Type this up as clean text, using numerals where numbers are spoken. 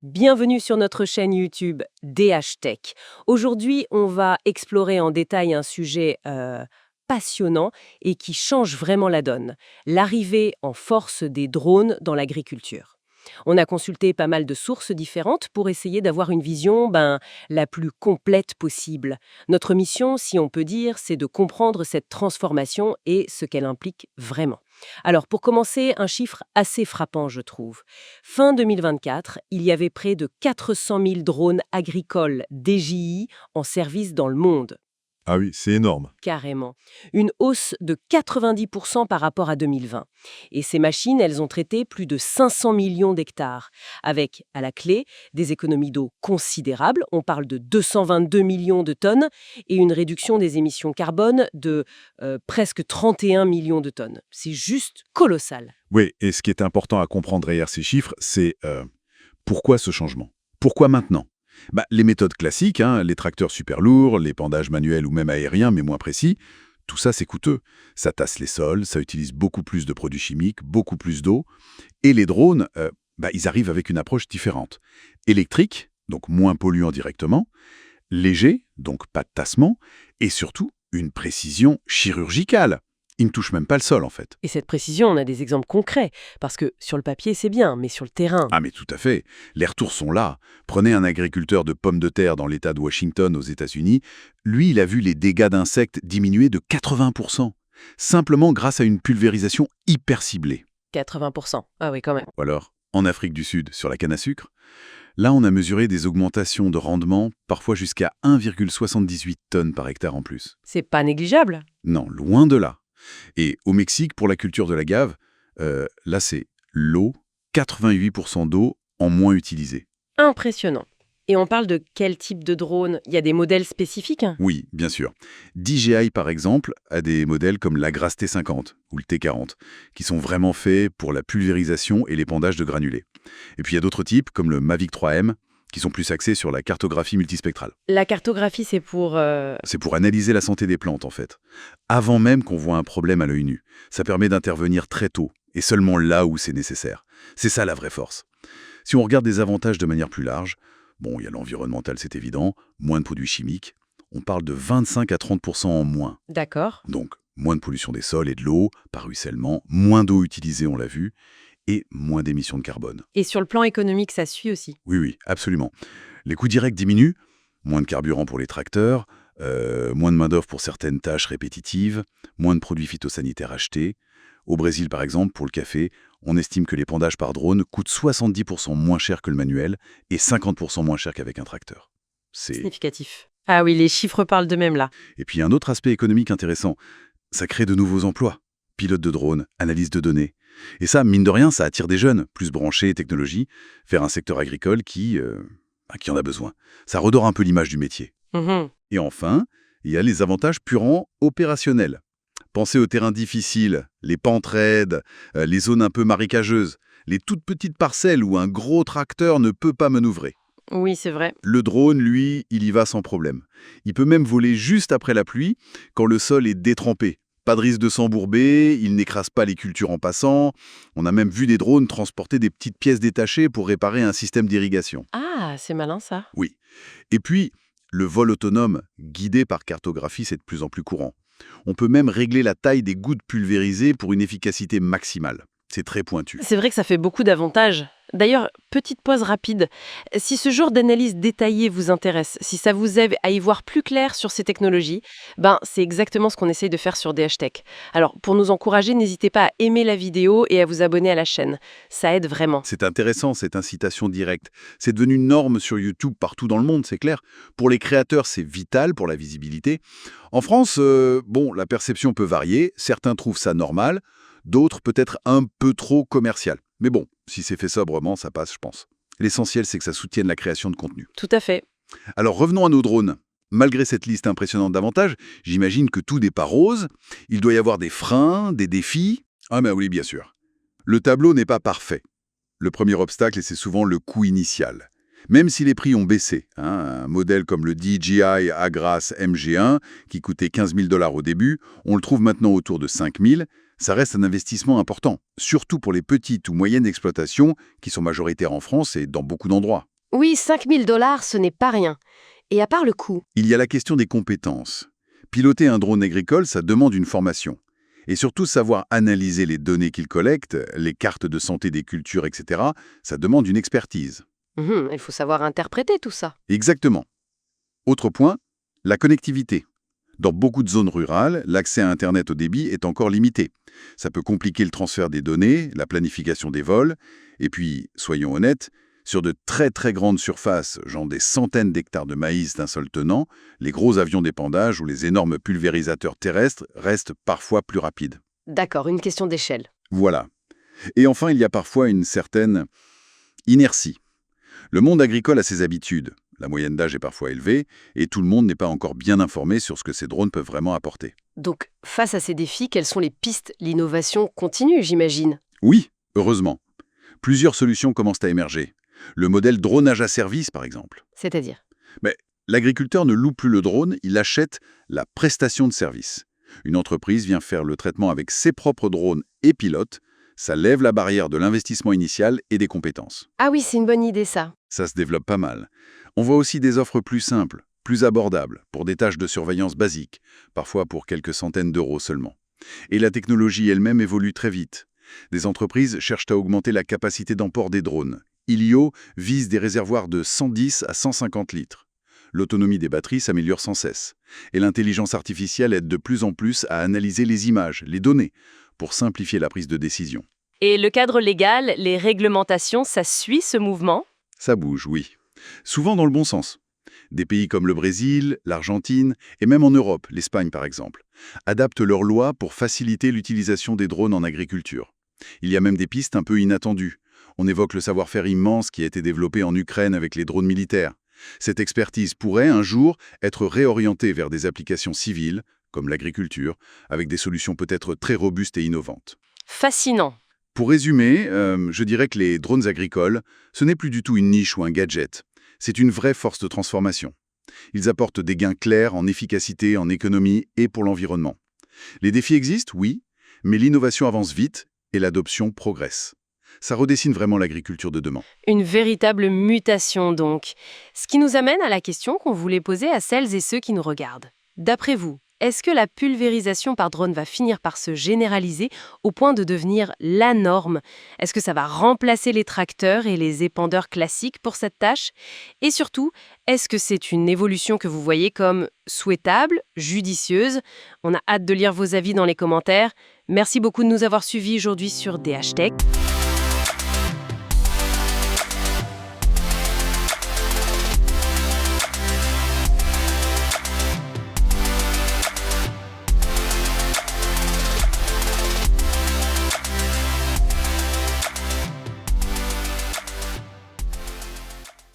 Bienvenue sur notre chaîne YouTube DH Tech. Aujourd'hui, on va explorer en détail un sujet passionnant et qui change vraiment la donne, l'arrivée en force des drones dans l'agriculture. On a consulté pas mal de sources différentes pour essayer d'avoir une vision la plus complète possible. Notre mission, si on peut dire, c'est de comprendre cette transformation et ce qu'elle implique vraiment. Alors, pour commencer, un chiffre assez frappant, je trouve. Fin 2024, il y avait près de 400 000 drones agricoles DJI en service dans le monde. Ah oui, c'est énorme. Carrément. Une hausse de 90% par rapport à 2020. Et ces machines, elles ont traité plus de 500 millions d'hectares, avec, à la clé, des économies d'eau considérables. On parle de 222 millions de tonnes et une réduction des émissions carbone de presque 31 millions de tonnes. C'est juste colossal. Oui, et ce qui est important à comprendre derrière ces chiffres, c'est pourquoi ce changement? Pourquoi maintenant? Les méthodes classiques, les tracteurs super lourds, l'épandage manuel ou même aérien, mais moins précis, tout ça c'est coûteux. Ça tasse les sols, ça utilise beaucoup plus de produits chimiques, beaucoup plus d'eau. Et les drones, ils arrivent avec une approche différente. Électrique, donc moins polluant directement, léger, donc pas de tassement, et surtout une précision chirurgicale. Ils ne touchent même pas le sol en fait. Et cette précision, on a des exemples concrets, parce que sur le papier c'est bien, mais sur le terrain... Ah mais tout à fait, les retours sont là. Prenez un agriculteur de pommes de terre dans l'État de Washington aux États-Unis, lui il a vu les dégâts d'insectes diminuer de 80%, simplement grâce à une pulvérisation hyper ciblée. 80%. Ah oui, quand même. Ou alors, en Afrique du Sud, sur la canne à sucre, là on a mesuré des augmentations de rendement, parfois jusqu'à 1,78 tonnes par hectare en plus. C'est pas négligeable. Non, loin de là. Et au Mexique, pour la culture de l'agave, là c'est l'eau, 88% d'eau en moins utilisée. Impressionnant. Et on parle de quel type de drone? Il y a des modèles spécifiques? Oui, bien sûr. DJI, par exemple, a des modèles comme l'Agrace T50 ou le T40, qui sont vraiment faits pour la pulvérisation et l'épandage de granulés. Et puis il y a d'autres types, comme le Mavic 3M, qui sont plus axés sur la cartographie multispectrale. La cartographie, c'est pour... C'est pour analyser la santé des plantes, en fait. Avant même qu'on voit un problème à l'œil nu. Ça permet d'intervenir très tôt, et seulement là où c'est nécessaire. C'est ça la vraie force. Si on regarde des avantages de manière plus large, il y a l'environnemental, c'est évident, moins de produits chimiques, on parle de 25 à 30% en moins. D'accord. Donc, moins de pollution des sols et de l'eau, par ruissellement, moins d'eau utilisée, on l'a vu, et moins d'émissions de carbone. Et sur le plan économique, ça suit aussi. Oui, absolument. Les coûts directs diminuent, moins de carburant pour les tracteurs, moins de main-d'œuvre pour certaines tâches répétitives, moins de produits phytosanitaires achetés. Au Brésil, par exemple, pour le café, on estime que l'épandage par drone coûte 70% moins cher que le manuel et 50% moins cher qu'avec un tracteur. C'est significatif. Ah oui, les chiffres parlent d'eux-mêmes là. Et puis un autre aspect économique intéressant, ça crée de nouveaux emplois. Pilote de drone, analyse de données. Et ça, mine de rien, ça attire des jeunes, plus branchés technologie, vers un secteur agricole qui en a besoin. Ça redore un peu l'image du métier. Et enfin, il y a les avantages purement opérationnels. Pensez aux terrains difficiles, les pentes raides, les zones un peu marécageuses, les toutes petites parcelles où un gros tracteur ne peut pas manœuvrer. Oui, c'est vrai. Le drone, lui, il y va sans problème. Il peut même voler juste après la pluie, quand le sol est détrempé. Pas de risque de s'embourber, il n'écrase pas les cultures en passant. On a même vu des drones transporter des petites pièces détachées pour réparer un système d'irrigation. Ah, c'est malin ça. Oui. Et puis, le vol autonome, guidé par cartographie, c'est de plus en plus courant. On peut même régler la taille des gouttes pulvérisées pour une efficacité maximale. C'est très pointu. C'est vrai que ça fait beaucoup d'avantages. D'ailleurs, petite pause rapide. Si ce genre d'analyse détaillée vous intéresse, si ça vous aide à y voir plus clair sur ces technologies, c'est exactement ce qu'on essaye de faire sur DH Tech. Alors, pour nous encourager, n'hésitez pas à aimer la vidéo et à vous abonner à la chaîne. Ça aide vraiment. C'est intéressant, cette incitation directe. C'est devenu une norme sur YouTube partout dans le monde, c'est clair. Pour les créateurs, c'est vital pour la visibilité. En France, la perception peut varier. Certains trouvent ça normal, d'autres peut-être un peu trop commercial. Mais bon, si c'est fait sobrement, ça passe, je pense. L'essentiel, c'est que ça soutienne la création de contenu. Tout à fait. Alors revenons à nos drones. Malgré cette liste impressionnante d'avantages, j'imagine que tout n'est pas rose. Il doit y avoir des freins, des défis. Ah mais oui, bien sûr. Le tableau n'est pas parfait. Le premier obstacle, c'est souvent le coût initial. Même si les prix ont baissé, un modèle comme le DJI Agrace MG1, qui coûtait 15 000 $ au début, on le trouve maintenant autour de 5 000. Ça reste un investissement important, surtout pour les petites ou moyennes exploitations qui sont majoritaires en France et dans beaucoup d'endroits. Oui, 5 000 $, ce n'est pas rien. Et à part le coût, Il y a la question des compétences. Piloter un drone agricole, ça demande une formation. Et surtout, savoir analyser les données qu'il collecte, les cartes de santé des cultures, etc., ça demande une expertise. il faut savoir interpréter tout ça. Exactement. Autre point, la connectivité. Dans beaucoup de zones rurales, l'accès à Internet au débit est encore limité. Ça peut compliquer le transfert des données, la planification des vols, et puis, soyons honnêtes, sur de très très grandes surfaces, genre des centaines d'hectares de maïs d'un seul tenant, les gros avions d'épandage ou les énormes pulvérisateurs terrestres restent parfois plus rapides. D'accord, une question d'échelle. Voilà. Et enfin, il y a parfois une certaine inertie. Le monde agricole a ses habitudes. La moyenne d'âge est parfois élevée et tout le monde n'est pas encore bien informé sur ce que ces drones peuvent vraiment apporter. Donc, face à ces défis, quelles sont les pistes? L'innovation continue, j'imagine. Oui, heureusement. Plusieurs solutions commencent à émerger. Le modèle drone à service, par exemple. C'est-à-dire? Mais l'agriculteur ne loue plus le drone, il achète la prestation de service. Une entreprise vient faire le traitement avec ses propres drones et pilotes. Ça lève la barrière de l'investissement initial et des compétences. Ah oui, c'est une bonne idée ça. Ça se développe pas mal. On voit aussi des offres plus simples, plus abordables, pour des tâches de surveillance basiques, parfois pour quelques centaines d'euros seulement. Et la technologie elle-même évolue très vite. Des entreprises cherchent à augmenter la capacité d'emport des drones. Ilio vise des réservoirs de 110 à 150 litres. L'autonomie des batteries s'améliore sans cesse. Et l'intelligence artificielle aide de plus en plus à analyser les images, les données, pour simplifier la prise de décision. Et le cadre légal, les réglementations, ça suit ce mouvement? Ça bouge, oui. Souvent dans le bon sens. Des pays comme le Brésil, l'Argentine, et même en Europe, l'Espagne par exemple, adaptent leurs lois pour faciliter l'utilisation des drones en agriculture. Il y a même des pistes un peu inattendues. On évoque le savoir-faire immense qui a été développé en Ukraine avec les drones militaires. Cette expertise pourrait, un jour, être réorientée vers des applications civiles, comme l'agriculture, avec des solutions peut-être très robustes et innovantes. Fascinant. Pour résumer, je dirais que les drones agricoles, ce n'est plus du tout une niche ou un gadget. C'est une vraie force de transformation. Ils apportent des gains clairs en efficacité, en économie et pour l'environnement. Les défis existent, oui, mais l'innovation avance vite et l'adoption progresse. Ça redessine vraiment l'agriculture de demain. Une véritable mutation donc. Ce qui nous amène à la question qu'on voulait poser à celles et ceux qui nous regardent. D'après vous, est-ce que la pulvérisation par drone va finir par se généraliser au point de devenir la norme? Est-ce que ça va remplacer les tracteurs et les épandeurs classiques pour cette tâche? Et surtout, est-ce que c'est une évolution que vous voyez comme souhaitable, judicieuse? On a hâte de lire vos avis dans les commentaires. Merci beaucoup de nous avoir suivis aujourd'hui sur DH Tech.